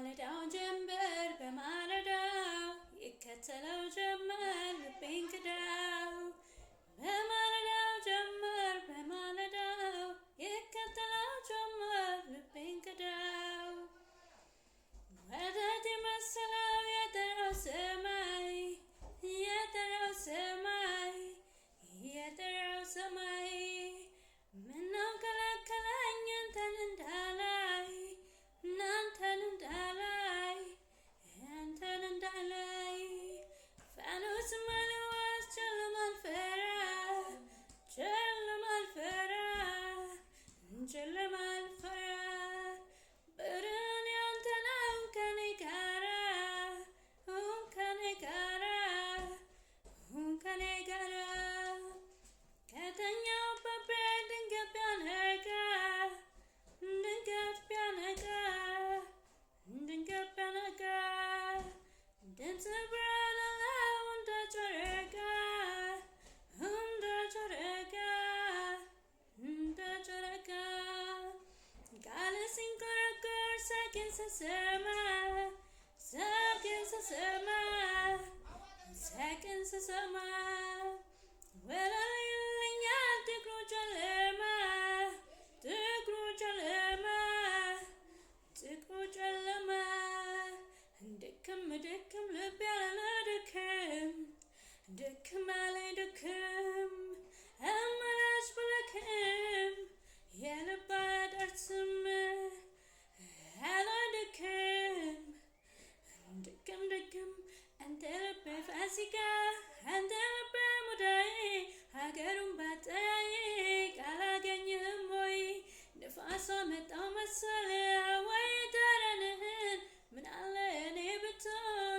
በማለዳው ጀንበር በማለዳው ይከተለው ጀመር ልቤን ክዳው በማለዳው ጀንበር በማለዳው ይከተለው ጀመር ልቤን ክዳው ወተት የመሰለው የጠራው ሰማይ የጠራው ሰማይ የጠራው ሰማይ ምነው ከለከለኝ አንተን እንዳላይ እናንተን እንዳላይ አንተን እንዳላይ ፋኖስ ማለዋስ ጨለማ አልፈራ ጨለማ አልፈራ ጨለማ አልፈራ ብርሃን ያንተ ነው ከኔ ጋራ ከኔ ጋራ ከኔ ጋራ ከተኛሁበት ቤት ድንገት ቢያነቃ ድንገት ቢያነቃ ድንገት ቢያነቃ ድምፅ ብርሃን አለው እንደ ጨረቃ እንደ ጨረቃ እንደ ጨረቃ ቃል ሲንኮረኮር ሳቅን ስሰማ ሳቅን ስሰማ ሳቅን ስሰማ ወለል ይለኛል ጥቁሩ ጨለማ ጥቁሩ ጨለማ ጥቁሩ ጨለማ ድክም ድክም ልብ ያለ ድክም ድክም አለኝ ድክም አማራጭ ብለክም የልብ አደርስም አለ ድክም ድክም ድክም አንተ ልቤ ፋሲካ አንተ ልቤ ሙዳይ ሀገሩን ባጠያይቅ አላገኝህም ወይ ንፋሷ መጣው መሰለ ወይ ጠረንህን ምን አለ እኔ ብትሆን